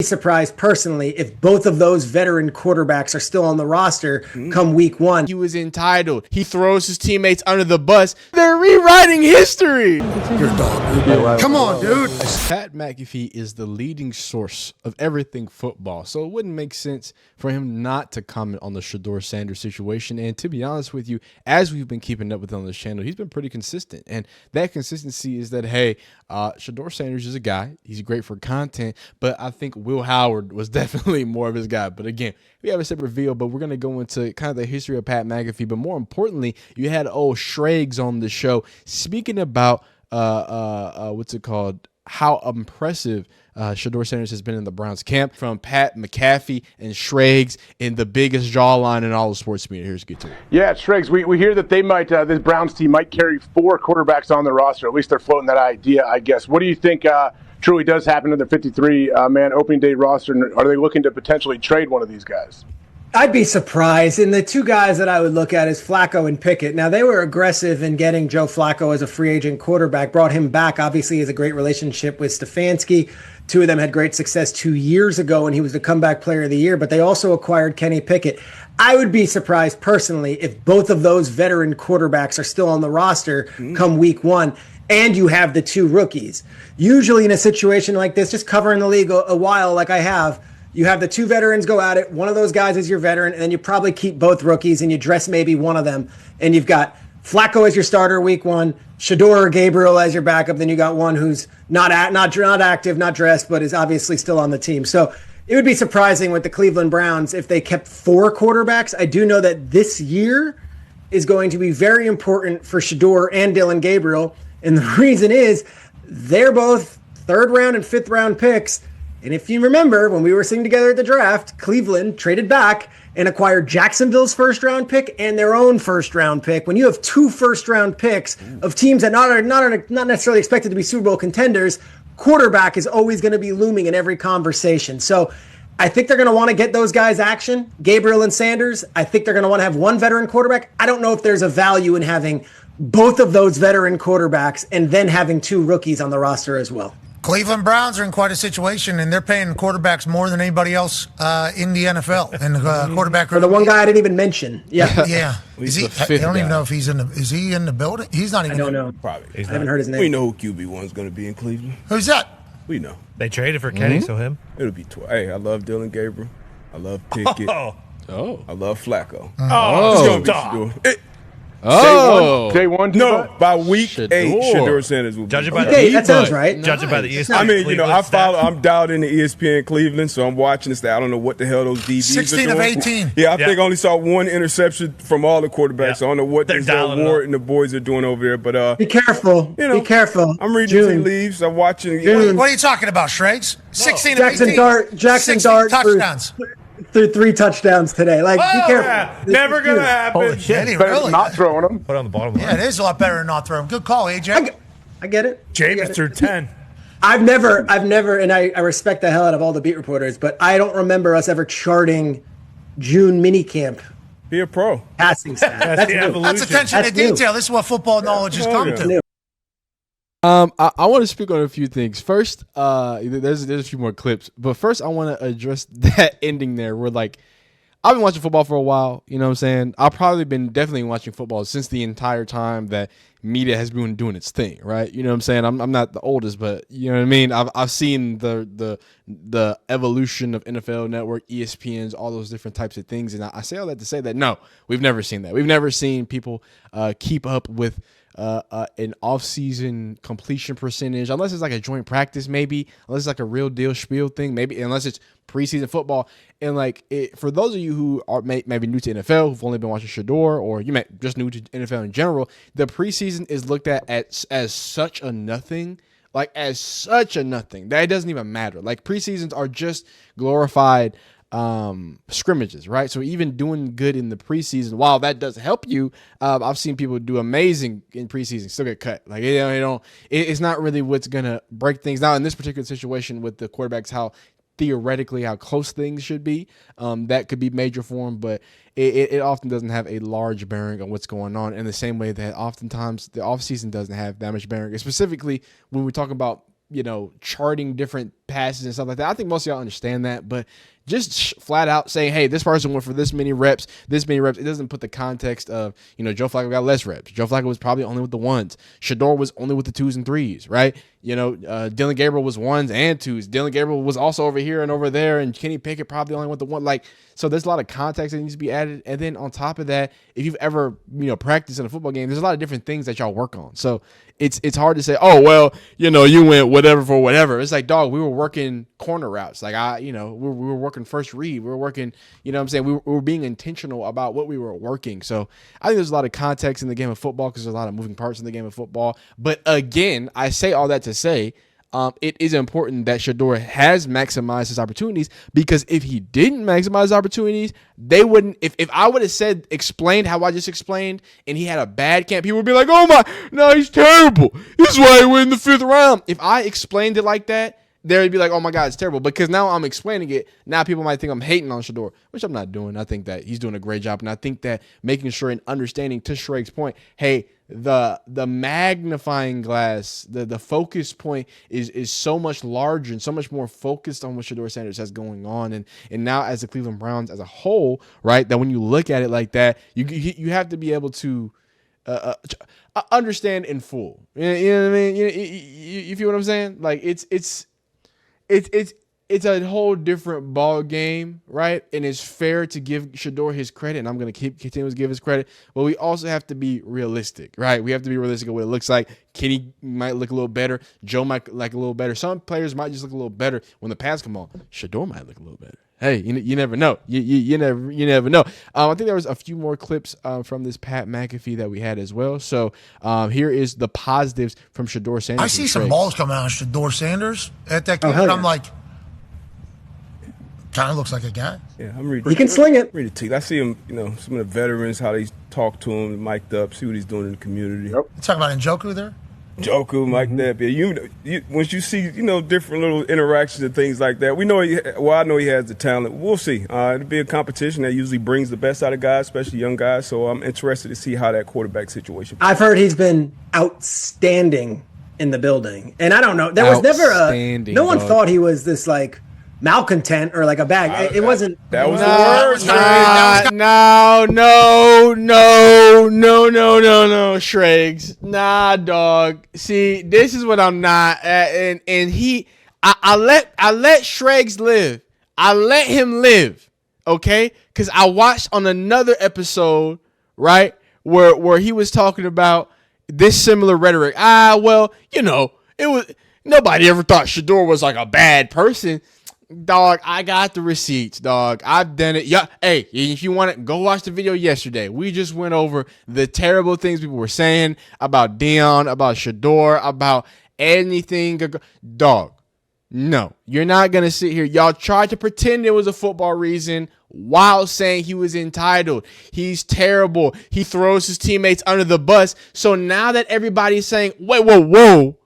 Surprised personally if both of those veteran quarterbacks are still on the roster come week one. He was entitled. He throws his teammates under the bus. They're rewriting history. You're a dog, dude. Come on, dude. Pat McAfee is the leading source of everything football, so it wouldn't make sense for him not to comment on the Shedeur Sanders situation. And to be honest with you, as we've been keeping up with him on this channel, he's been pretty consistent. And that consistency is that, hey, Shedeur Sanders is a guy. He's great for content, but I think Will Howard was definitely more of his guy. But again, we have a separate video, but we're going to go into kind of the history of Pat McAfee. But more importantly, you had old Shregs on the show speaking about what's it called? How impressive Shedeur Sanders has been in the Browns camp, from Pat Mcafee and Shregs in the biggest jawline in all of sports media. Here's get to it. Yeah, Shregs, we hear that they might, this Browns team might carry 4 quarterbacks on the roster. At least they're floating that idea, I guess. What do you think truly does happen to their 53-man opening day roster? And are they looking to potentially trade one of these guys? I'd be surprised. And the two guys that I would look at is Flacco and Pickett. Now, they were aggressive in getting Joe Flacco as a free agent quarterback, brought him back. Obviously, he has a great relationship with Stefanski. Two of them had great success 2 years ago, and he was the comeback player of the year. But they also acquired Kenny Pickett. I would be surprised personally if both of those veteran quarterbacks are still on the roster come week one, and you have the 2 rookies. Usually in a situation like this, just covering the league a while like I have, you have the 2 veterans go at it. One of those guys is your veteran, and then you probably keep both rookies, and you dress maybe one of them. And you've got Flacco as your starter week one, Shedeur or Gabriel as your backup. Then you got one who's not active, not dressed, but is obviously still on the team. So it would be surprising with the Cleveland Browns if they kept 4 quarterbacks. I do know that this year is going to be very important for Shedeur and Dylan Gabriel. And the reason is they're both 3rd round and 5th round picks. And if you remember, when we were sitting together at the draft, Cleveland traded back and acquired Jacksonville's 1st round pick and their own 1st round pick. When you have 2 1st round picks of teams that are not necessarily expected to be Super Bowl contenders, quarterback is always going to be looming in every conversation. So I think they're going to want to get those guys action, Gabriel and Sanders. I think they're going to want to have one veteran quarterback. I don't know if there's a value in having both of those veteran quarterbacks and then having 2 rookies on the roster as well. Cleveland Browns are in quite a situation, and they're paying quarterbacks more than anybody else in the NFL. And the quarterback for the one guy I didn't even mention. Yeah, yeah. Is he? I don't even know if he's in the. Is he in the building? He's not even. I don't know. Probably. I haven't heard his name. We know who QB1 is going to be in Cleveland. Who's that? We know. They traded for Kenny, so him. It'll be hey, I love Dylan Gabriel. I love Pickett. Oh, I love Flacco. oh, It's going to stop. be Shedeur. Day one. No, by week 8, Shedeur Sanders will be. Judging by the that sounds right. Judging by the ESPN. I mean, Cleveland I'm dialed into ESPN Cleveland, so I'm watching this. I don't know what the hell those DBs 16 are doing. of 18. Yeah, I think I only saw 1 interception from all the quarterbacks. So I don't know what Ward and the boys are doing over there. But be careful. Be careful. I'm reading tea leaves. I'm watching. What are you talking about, Shregs? 16 of 18. Jackson Dart touchdowns. Threw 3 touchdowns today. Like, be careful. Yeah. Never gonna happen. Holy shit, Really? Not throwing them. Put it on the bottom line. Yeah, it is a lot better than not throwing. Good call, AJ. I get it. Jameis threw 10. I've never, and I respect the hell out of all the beat reporters, but I don't remember us ever charting June minicamp Be a pro. passing stat. That's the evolution. That's attention to detail. This is what football knowledge has come to. I want to speak on a few things. First, there's a few more clips, but first I want to address that ending there where, like, I've been watching football for a while, you know what I'm saying? I've probably been definitely watching football since the entire time that media has been doing its thing, right? You know what I'm saying? I'm not the oldest, but you know what I mean? I've seen the evolution of NFL Network, ESPNs, all those different types of things, and I say all that to say that no, we've never seen that. We've never seen people keep up with an off-season completion percentage, unless it's like a joint practice, maybe, unless it's like a real deal spiel thing, maybe, unless it's preseason football. And like, for those of you who are maybe new to NFL, who've only been watching Shedeur, or you may just new to NFL in general, the preseason is looked at as such a nothing. Like, as such a nothing that it doesn't even matter. Like, preseasons are just glorified scrimmages, right? So even doing good in the preseason, while that does help you, I've seen people do amazing in preseason, still get cut. Like, it's not really what's gonna break things. Now in this particular situation with the quarterbacks, how theoretically how close things should be, that could be major for them, but it often doesn't have a large bearing on what's going on, in the same way that oftentimes the offseason doesn't have that much bearing, specifically when we're talking about charting different passes and stuff like that. I think most of y'all understand that, but just flat out saying, hey, this person went for this many reps, it doesn't put the context of, Joe Flacco got less reps. Joe Flacco was probably only with the ones. Shedeur was only with the 2s and 3s, right? Dylan Gabriel was 1s and 2s. Dylan Gabriel was also over here and over there, and Kenny Pickett probably only with the 1. So there's a lot of context that needs to be added. And then on top of that, if you've ever, practiced in a football game, there's a lot of different things that y'all work on. So it's hard to say, oh, well, you went whatever for whatever. It's like, dog, we were working corner routes. Like we were working first read. We were working, what I'm saying? We were being intentional about what we were working. So I think there's a lot of context in the game of football because there's a lot of moving parts in the game of football. But again, I say all that to say, it is important that Shedeur has maximized his opportunities, because if he didn't maximize his opportunities, they wouldn't. If I would have explained how I just explained, and he had a bad camp, he would be like, oh my, no, he's terrible. This is why he went in the 5th round. If I explained it like that, they'd be like, oh my God, it's terrible. Because now I'm explaining it. Now people might think I'm hating on Shedeur, which I'm not doing. I think that he's doing a great job. And I think that making sure and understanding, to Shreg's point, hey, the magnifying glass, the focus point is so much larger and so much more focused on what Shedeur Sanders has going on. And now as the Cleveland Browns as a whole, right, that when you look at it like that, you have to be able to understand in full. You know what I mean? You feel what I'm saying? Like it's a whole different ball game, right? And it's fair to give Shedeur his credit, and I'm going to continue to give his credit, but we also have to be realistic, right? We have to be realistic of what it looks like. Kenny might look a little better. Joe might like a little better. Some players might just look a little better when the pass come on. Shedeur might look a little better. Hey, you never know. You never know. I think there was a few more clips from this Pat McAfee that we had as well. So here is the positives from Shedeur Sanders. I see some balls coming out of Shedeur Sanders at that game, and I'm like, kind of looks like a guy. Yeah, I'm reading. He can sling it. I see him, some of the veterans, how they talk to him, mic'd up, see what he's doing in the community. Yep. You talking about Njoku there? Njoku, Mike Napier. You once you see, different little interactions and things like that, I know he has the talent. We'll see. It'll be a competition that usually brings the best out of guys, especially young guys. So I'm interested to see how that quarterback situation. I've heard he's been outstanding in the building, and I don't know. There was never no one thought he was this like malcontent or like a bag. It wasn't. That was the word. No, Shregs. Nah, dog. See, this is what I'm not. I let Shregs live. I let him live. Okay, because I watched on another episode, right, where he was talking about this similar rhetoric. Well, it was nobody ever thought Shedeur was like a bad person. Dog, I got the receipts, dog. I've done it. Yeah. Hey, if you want to go watch the video yesterday, we just went over the terrible things people were saying about Dion, about Shedeur, about anything. Dog, no, you're not going to sit here. Y'all tried to pretend it was a football reason while saying he was entitled. He's terrible. He throws his teammates under the bus. So now that everybody's saying, wait, whoa,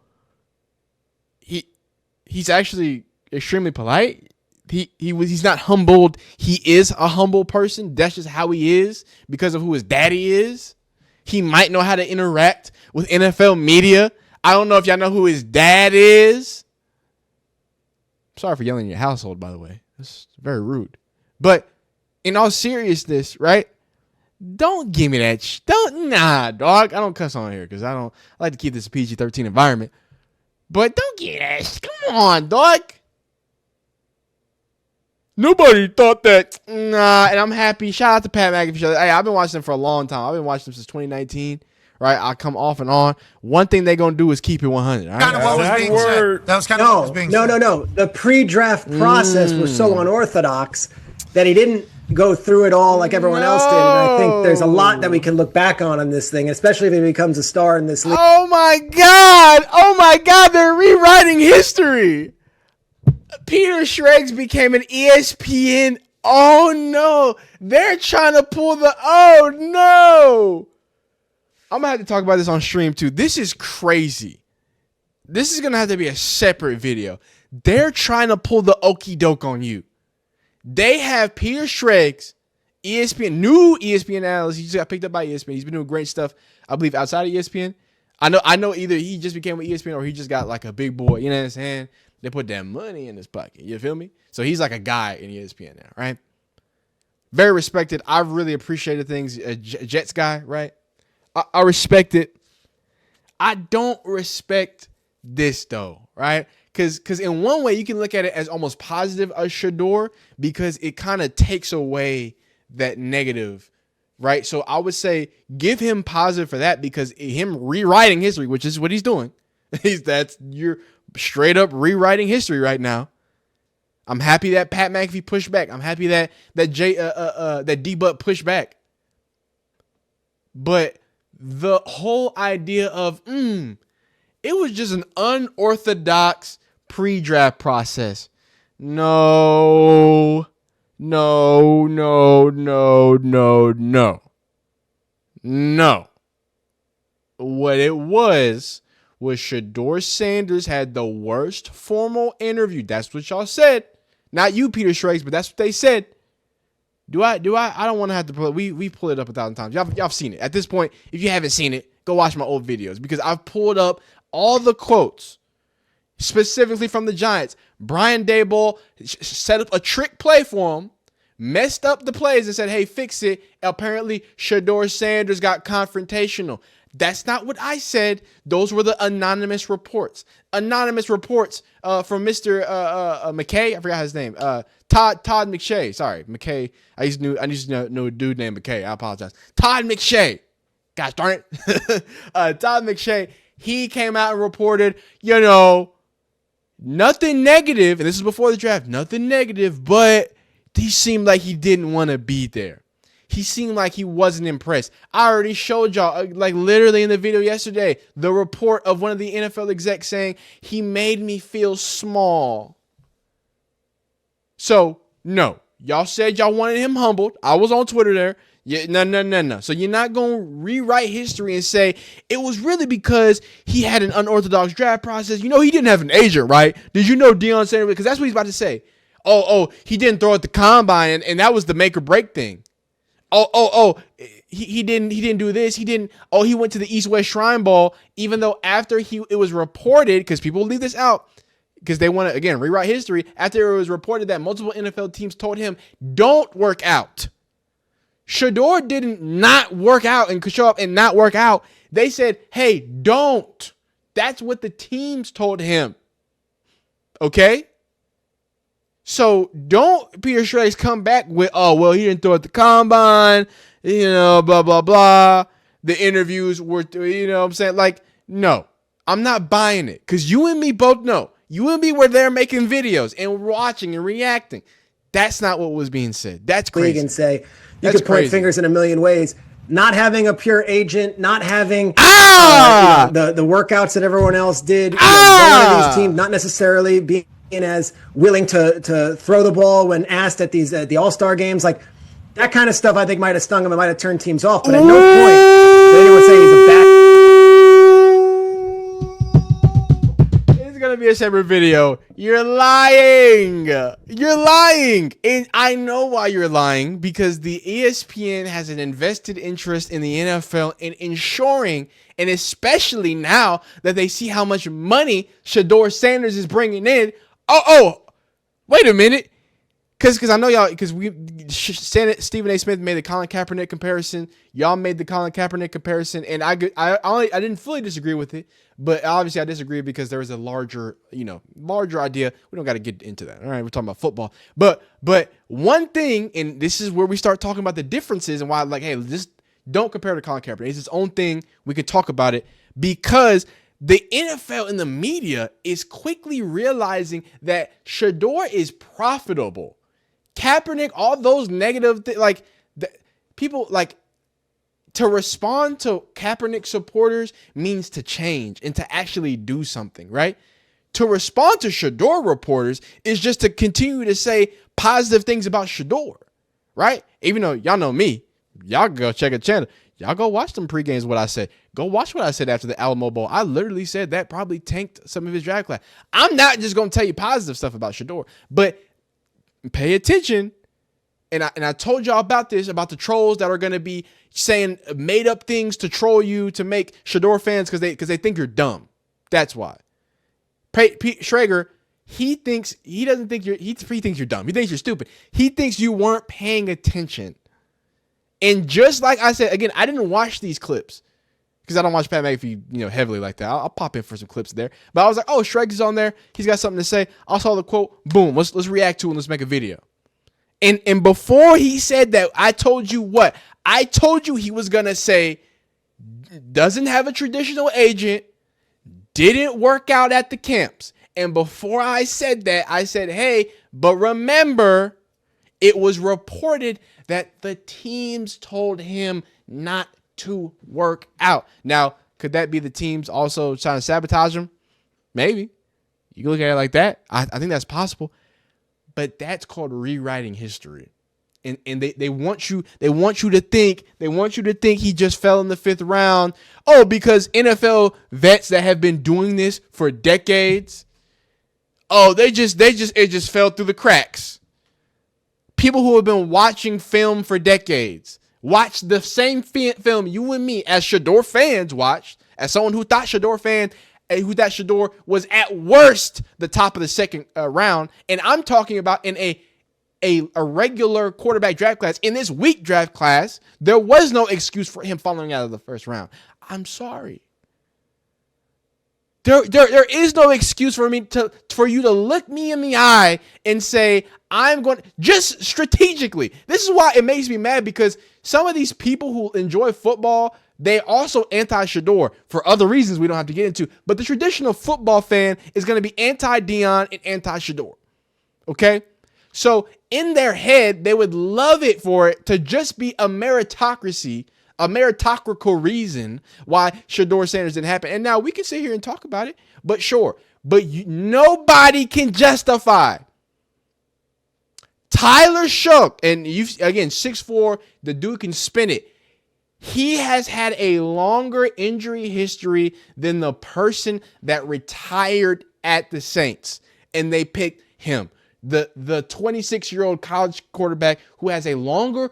he's actually extremely polite. He's not humbled. He is a humble person. That's just how he is because of who his daddy is. He might know how to interact with NFL media. I don't know if y'all know who his dad is. Sorry for yelling in your household, by the way. That's very rude. But in all seriousness, right? Don't give me that. Nah, dog. I don't cuss on here because I like to keep this a PG-13 environment. But don't get that. Come on, dog. Nobody thought that. Nah, and I'm happy. Shout out to Pat McAfee. Hey, I've been watching him for a long time. I've been watching him since 2019. Right? I come off and on. One thing they're going to do is keep it 100. Right? Kind of what was being said. That was kind of what was being said. No. The pre-draft process was so unorthodox that he didn't go through it all like everyone else did. And I think there's a lot that we can look back on this thing, especially if he becomes a star in this league. Oh, my God. They're rewriting history. Peter Schrags became an ESPN. Oh, no. They're trying to pull oh, no. I'm going to have to talk about this on stream, too. This is crazy. This is going to have to be a separate video. They're trying to pull the okie doke on you. They have Peter Schrags, ESPN, new ESPN analyst. He just got picked up by ESPN. He's been doing great stuff, I believe, outside of ESPN. I know either he just became with ESPN or he just got like a big boy, you know what I'm saying? They put that money in his pocket. You feel me? So he's like a guy in ESPN now, right? Very respected. I really appreciated things. Jets guy, right? I respect it. I don't respect this though, right? Because in one way you can look at it as almost positive as Shedeur because it kind of takes away that negative, right? So I would say give him positive for that because him rewriting history, which is what he's doing, you're straight up rewriting history right now. I'm happy that Pat McAfee pushed back. I'm happy that D-Butt pushed back. But the whole idea of it was just an unorthodox pre-draft process. No. What it was Shedeur Sanders had the worst formal interview. That's what y'all said. Not you, Peter Schrags, but that's what they said. I don't want to have to pull it. We pulled it up 1,000 times. Y'all seen it. At this point, if you haven't seen it, go watch my old videos because I've pulled up all the quotes specifically from the Giants. Brian Daboll set up a trick play for him, messed up the plays and said, hey, fix it. Apparently, Shedeur Sanders got confrontational. That's not what I said. Those were the anonymous reports. Anonymous reports from Mr. Mcafee. I forgot his name. Todd McShay. Sorry, Mcafee. I used to know a dude named Mcafee. I apologize. Todd McShay. Gosh darn it. Todd McShay. He came out and reported, nothing negative. And this is before the draft. Nothing negative, but he seemed like he didn't want to be there. He seemed like he wasn't impressed. I already showed y'all, like literally in the video yesterday, the report of one of the NFL execs saying he made me feel small. So, no. Y'all said y'all wanted him humbled. I was on Twitter there. Yeah, no. So you're not going to rewrite history and say it was really because he had an unorthodox draft process. He didn't have an agent, right? Did you know Deion Sanders? Because that's what he's about to say. Oh, he didn't throw at the combine, and that was the make or break thing. He didn't do this. He went to the East-West Shrine Bowl, even though after it was reported, because people leave this out, because they want to, again, rewrite history, after it was reported that multiple NFL teams told him, don't work out. Shedeur didn't not work out and could show up and not work out. They said, hey, don't. That's what the teams told him. Okay? So don't Peter Schrags come back with, he didn't throw at the combine, blah, blah, blah. The interviews were, what I'm saying? Like, no, I'm not buying it because you and me both know. You and me were there making videos and watching and reacting. That's not what was being said. That's crazy. And say, you could point fingers in a million ways. Not having a pure agent, not having the workouts that everyone else did, going to these teams, not necessarily being as willing to throw the ball when asked at the All-Star games, like that kind of stuff I think might have stung him and might have turned teams off, but at no point did anyone say he's a back. It's gonna be a separate video. You're lying, and I know why you're lying, because the ESPN has an invested interest in the NFL in ensuring, and especially now that they see how much money Shedeur Sanders is bringing in. Wait a minute. Because I know y'all, Stephen A. Smith made the Colin Kaepernick comparison. Y'all made the Colin Kaepernick comparison, and I didn't fully disagree with it, but obviously I disagree because there was a larger idea. We don't got to get into that. All right, we're talking about football. But one thing, and this is where we start talking about the differences and why, like, hey, just don't compare to Colin Kaepernick. It's his own thing. We could talk about it because the NFL and the media is quickly realizing that Shedeur is profitable. Kaepernick, all those negative people, like, to respond to Kaepernick supporters means to change and to actually do something, right? To respond to Shedeur reporters is just to continue to say positive things about Shedeur, right? Even though y'all know me, y'all go check a channel. Y'all go watch them pre-games, what I said. Go watch what I said after the Alamo Bowl. I literally said that probably tanked some of his draft class. I'm not just going to tell you positive stuff about Shedeur, but pay attention and I told y'all about this, about the trolls that are going to be saying made up things to troll you, to make Shedeur fans because they think you're dumb. That's why. Pete Schrager, he thinks you're dumb. He thinks you're stupid. He thinks you weren't paying attention. And just like I said, again, I didn't watch these clips because I don't watch Pat McAfee, heavily like that. I'll pop in for some clips there. But I was like, oh, Schrager's on there. He's got something to say. I saw the quote. Boom. Let's react to it and let's make a video. And before he said that, I told you what? I told you he was going to say, doesn't have a traditional agent, didn't work out at the camps. And before I said that, I said, hey, but remember, it was reported that the teams told him not to work out. Now, could that be the teams also trying to sabotage him? Maybe. You can look at it like that. I think that's possible. But that's called rewriting history. And they want you to think he just fell in the 5th round. Oh, because NFL vets that have been doing this for decades. Oh, it just fell through the cracks. People who have been watching film for decades, watch the same film you and me as Shedeur fans watched, as someone who thought Shedeur was at worst the top of the 2nd round. And I'm talking about in a regular quarterback draft class. In this weak draft class, there was no excuse for him falling out of the 1st round. I'm sorry. There is no excuse for you to look me in the eye and say, I'm going to, just strategically. This is why it makes me mad, because some of these people who enjoy football, they also anti-Shedeur for other reasons we don't have to get into. But the traditional football fan is going to be anti-Deion and anti-Shedeur. Okay? So in their head, they would love it for it to just be a meritocracy, a meritocratical reason why Shedeur Sanders didn't happen. And now we can sit here and talk about it, but sure. But nobody can justify Tyler Shough, and again, 6'4", the dude can spin it. He has had a longer injury history than the person that retired at the Saints, and they picked him. The 26-year-old college quarterback who has a longer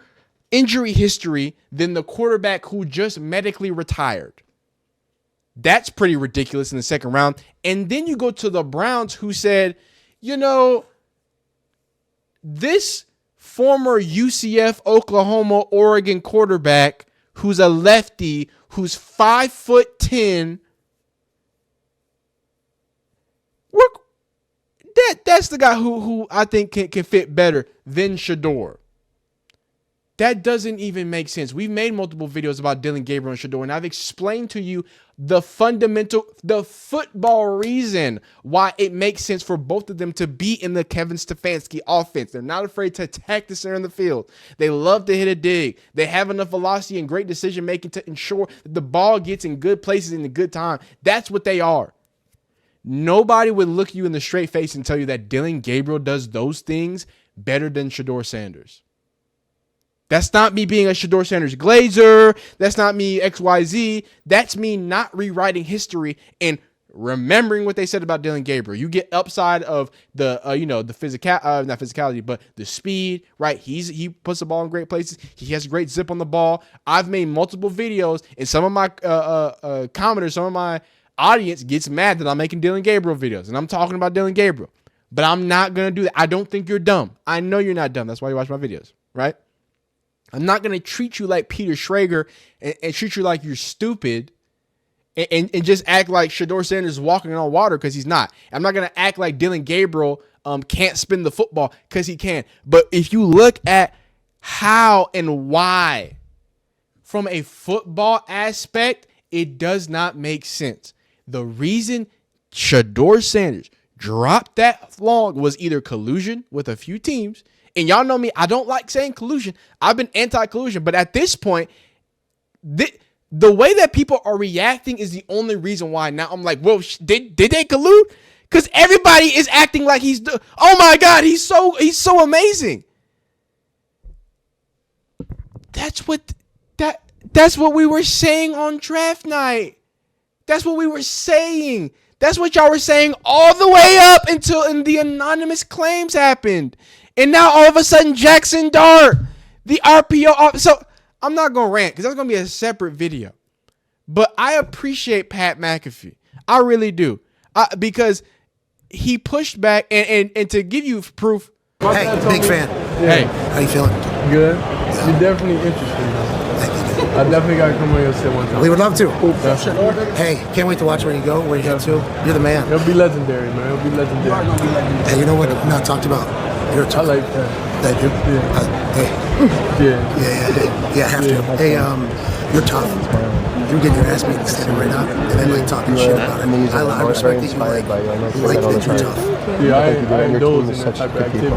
injury history than the quarterback who just medically retired. That's pretty ridiculous in the 2nd round. And then you go to the Browns, who said, this former UCF, Oklahoma, Oregon quarterback who's a lefty, who's 5'10", that's the guy who I think can fit better than Shedeur. That doesn't even make sense. We've made multiple videos about Dillon Gabriel and Shedeur, and I've explained to you the football reason why it makes sense for both of them to be in the Kevin Stefanski offense. They're not afraid to attack the center in the field. They love to hit a dig. They have enough velocity and great decision-making to ensure that the ball gets in good places in a good time. That's what they are. Nobody would look you in the straight face and tell you that Dillon Gabriel does those things better than Shedeur Sanders. That's not me being a Shedeur Sanders glazer. That's not me XYZ. That's me not rewriting history and remembering what they said about Dillon Gabriel. You get upside of the not physicality, but the speed, right? He puts the ball in great places. He has great zip on the ball. I've made multiple videos, and some of my commenters, some of my audience gets mad that I'm making Dillon Gabriel videos, and I'm talking about Dillon Gabriel. But I'm not going to do that. I don't think you're dumb. I know you're not dumb. That's why you watch my videos, right? I'm not going to treat you like Peter Schrager and treat you like you're stupid and just act like Shedeur Sanders is walking on water, because he's not. I'm not going to act like Dillon Gabriel can't spin the football, because he can. But if you look at how and why, from a football aspect, it does not make sense. The reason Shedeur Sanders dropped that long was either collusion with a few teams. And y'all know me, I don't like saying collusion. I've been anti-collusion. But at this point, the way that people are reacting is the only reason why now I'm like, well, did they collude? Because everybody is acting like oh my God, he's so amazing. That's what we were saying on draft night. That's what we were saying. That's what y'all were saying all the way up until the anonymous claims happened. And now all of a sudden, Jackson Dart, the RPO. So I'm not going to rant because that's going to be a separate video. But I appreciate Pat McAfee. I really do. Because he pushed back. And to give you proof. Hey, big fan. Hey. How you feeling? Good. You're definitely interesting. I definitely got to come on your set one time. We would love to. Hey, can't wait to watch where you go, where you head to. You're the man. It'll be legendary, man. It'll be legendary. Hey, you know what? Not talked about. You're tough. I like that. Thank you. Yeah. Yeah, I have to. Hey, you're tough. You're getting your ass beat standing right up, and then like talking shit about it. I respect that you like that you're tough. Yeah, I indulge in that type of activity.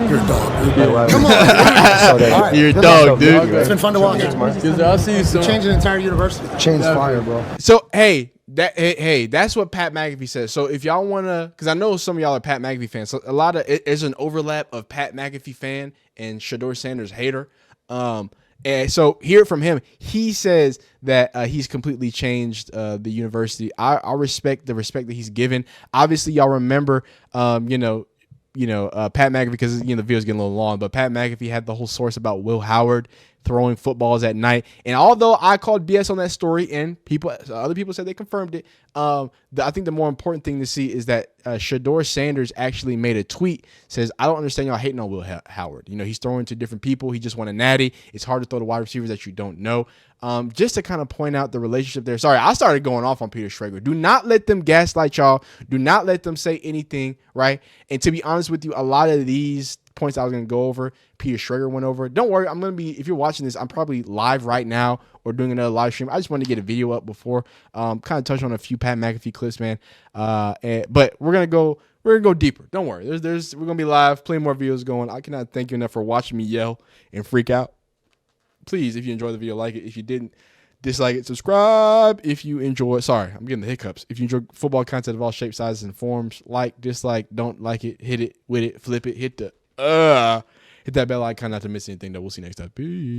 You're a dog, dude. Come on. You're a dog, dude. It's been fun to watch. I'll see you soon. Changing an entire university. Change fire, bro. So, hey, that's what Pat McAfee says. So if y'all want to, because I know some of y'all are Pat McAfee fans, so a lot of there's an overlap of Pat McAfee fan and Shedeur Sanders hater. And so hear from him. He says that he's completely changed the university. I respect the respect that he's given. Obviously, y'all remember, Pat McAfee, because the video's getting a little long, but Pat McAfee had the whole source about Will Howard throwing footballs at night. And although I called BS on that story, and other people said they confirmed it, I think the more important thing to see is that Shedeur Sanders actually made a tweet, says, I don't understand y'all hating on Will Howard. He's throwing to different people. He just won a natty. It's hard to throw to wide receivers that you don't know. Just to kind of point out the relationship there. Sorry, I started going off on Peter Schrager. Do not let them gaslight y'all. Do not let them say anything, right? And to be honest with you, a lot of these points I was going to go over, Peter Schrager went over. Don't worry, I'm going to be, if you're watching this, I'm probably live right now or doing another live stream. I just wanted to get a video up before, kind of touch on a few Pat McAfee clips, man. But we're going to go deeper. Don't worry. We're going to be live, plenty more videos going. I cannot thank you enough for watching me yell and freak out. Please, if you enjoyed the video, like it. If you didn't, dislike it, subscribe. If you enjoy, sorry, I'm getting the hiccups. If you enjoy football content of all shapes, sizes, and forms, like, dislike, don't like it, hit it, with it, flip it, hit that bell icon not to miss anything. We'll see you next time. Peace.